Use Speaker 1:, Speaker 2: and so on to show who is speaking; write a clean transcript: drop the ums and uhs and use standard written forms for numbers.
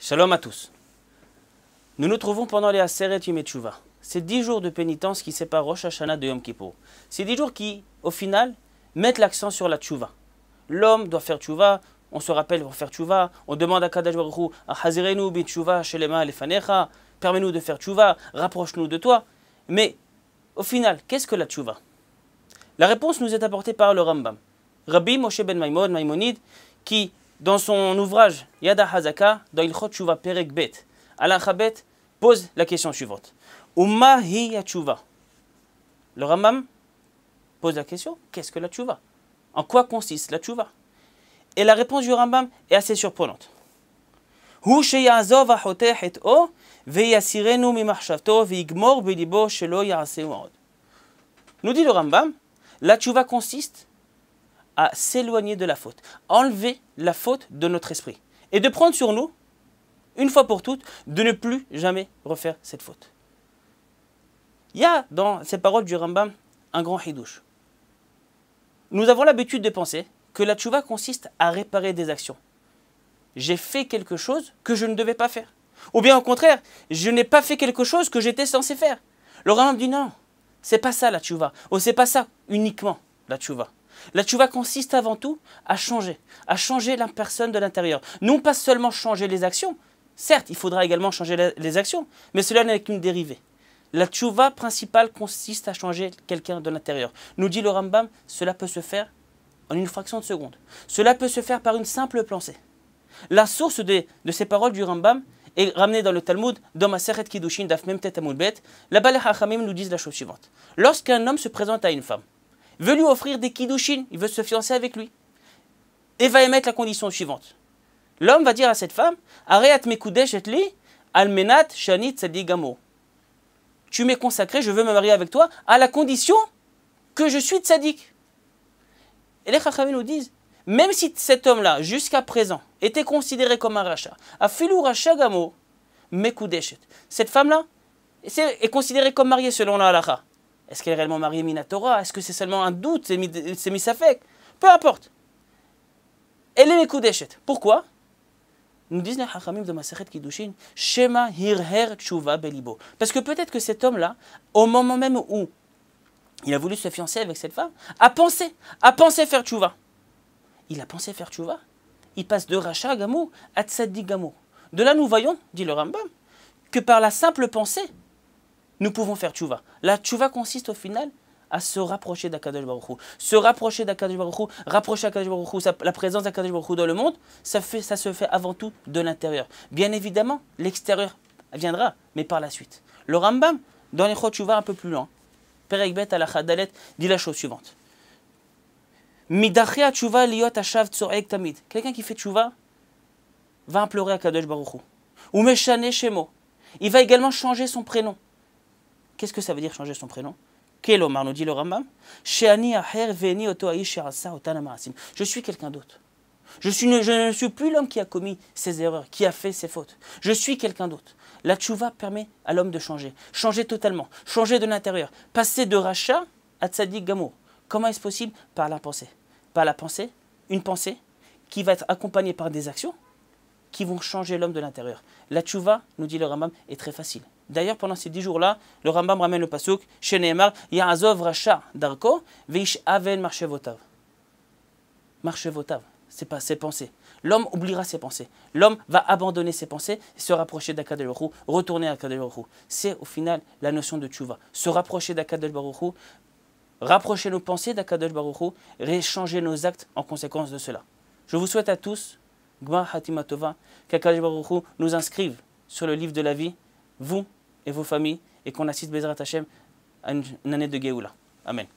Speaker 1: Shalom à tous. Nous nous trouvons pendant les Aseret Yom Teshuvah. C'est 10 jours de pénitence qui séparent Rosh Hashanah de Yom Kippour. C'est 10 jours qui, au final, mettent l'accent sur la Teshuvah. L'homme doit faire Teshuvah, on se rappelle pour faire Teshuvah, on demande à Kadosh Baruch Hu, Ahazirenu bi Teshuvah shelema lefanecha, permets-nous de faire Teshuvah, rapproche-nous de toi. Mais, au final, qu'est-ce que la Teshuvah? La réponse nous est apportée par le Rambam. Rabbi Moshe ben Maïmonide, qui, dans son ouvrage Yad HaZaka, dans Ilchot Teshuvah Perek Bet, Alain Chabet, pose la question suivante. Uma hi Teshuvah. Le Rambam pose la question, qu'est-ce que la Teshuvah? En quoi consiste la Teshuvah? Et la réponse du Rambam est assez surprenante. Hu sheyazov ha'oteh et o veyasirenu mimachshavto veigmor belibo shelo ya'aseu od. Nous dit le Rambam, la Teshuvah consiste à s'éloigner de la faute, enlever la faute de notre esprit et de prendre sur nous, une fois pour toutes, de ne plus jamais refaire cette faute. Il y a dans ces paroles du Rambam un grand hidouche. Nous avons l'habitude de penser que la teshuvah consiste à réparer des actions. J'ai fait quelque chose que je ne devais pas faire. Ou bien au contraire, je n'ai pas fait quelque chose que j'étais censé faire. Le Rambam dit non, c'est pas ça la teshuvah. Ou c'est pas ça uniquement la teshuvah. La teshuvah consiste avant tout à changer la personne de l'intérieur. Non pas seulement changer les actions. Certes, il faudra également changer les actions, mais cela n'est qu'une dérivée. La teshuvah principale consiste à changer quelqu'un de l'intérieur. Nous dit le Rambam, cela peut se faire en une fraction de seconde. Cela peut se faire par une simple pensée. La source de ces paroles du Rambam est ramenée dans le Talmud, dans Masechet Kiddushin, Daf Mem Tet Amud Bet. Là-bas, les Chachamim nous disent la chose suivante. Lorsqu'un homme se présente à une femme, veut lui offrir des Kiddushin, il veut se fiancer avec lui, et va émettre la condition suivante. L'homme va dire à cette femme, Areat mekudesh et li, almenat shani tzadi gamo. Tu m'es consacré, je veux me marier avec toi, à la condition que je suis tzaddik. Et les Chachamim nous disent, même si cet homme-là, jusqu'à présent, était considéré comme un rachat, afilou racha gamo, mekudeshet. Cette femme-là est considérée comme mariée selon la halakha. Est-ce qu'elle est réellement mariée minatora? Est-ce que c'est seulement un doute? C'est misafek? Peu importe. Elle est mekudeshet. Pourquoi? Nous disent les Chachamim de Masechet Kiddushin, Shema hirher teshuvah belibo. Parce que peut-être que cet homme-là, au moment même où il a voulu se fiancer avec cette femme, a pensé faire teshuvah. Il a pensé faire teshuvah. Il passe de Racha Gamo à Tzaddik Gamo. De là, nous voyons, dit le Rambam, que par la simple pensée, nous pouvons faire teshuvah. La teshuvah consiste au final à se rapprocher d'Akadosh Baruch Hu. Se rapprocher d'Akadosh Baruch Hu, rapprocher d'Akadosh Baruch Hu, la présence d'Akadosh Baruch Hu dans le monde, ça se fait avant tout de l'intérieur. Bien évidemment, l'extérieur viendra, mais par la suite. Le Rambam, dans les Chot Teshuvah un peu plus loin, Perek Bet Halacha Dalet, dit la chose suivante. Midachia teshuvah liot hashav tzoek tamid. Quelqu'un qui fait teshuvah va implorer Akadosh Baruch Hu. Ou meshane shemo. Il va également changer son prénom. Qu'est-ce que ça veut dire changer son prénom? Kelomar, nous dit le Rambam, je suis quelqu'un d'autre. Je ne suis plus l'homme qui a commis ces erreurs, qui a fait ces fautes. Je suis quelqu'un d'autre. La teshuvah permet à l'homme de changer totalement, changer de l'intérieur, passer de rachat à tzaddik gamour. Comment est-ce possible? Par la pensée. Par la pensée, une pensée qui va être accompagnée par des actions qui vont changer l'homme de l'intérieur. La teshuvah, nous dit le Rambam, est très facile. D'ailleurs, pendant ces 10 jours-là, le Rambam ramène le pasuk, Sheneemar, Ya'azov Racha Darko, Veish Aven Marchevotav. Marchevotav, c'est pas ses pensées. L'homme oubliera ses pensées. L'homme va abandonner ses pensées et se rapprocher d'Akadosh Baruch Hu, retourner à Akadosh Baruch Hu. C'est au final la notion de teshuvah. Se rapprocher d'Akadosh Baruch Hu, rapprocher nos pensées d'Akadosh Baruch Hu, réchanger nos actes en conséquence de cela. Je vous souhaite à tous, Gmar Hatima Tova, qu'Akadosh Baruch Hu nous inscrive sur le livre de la vie, vous et vos familles, et qu'on assiste Bezrat Hashem à une année de Géoula. Amen.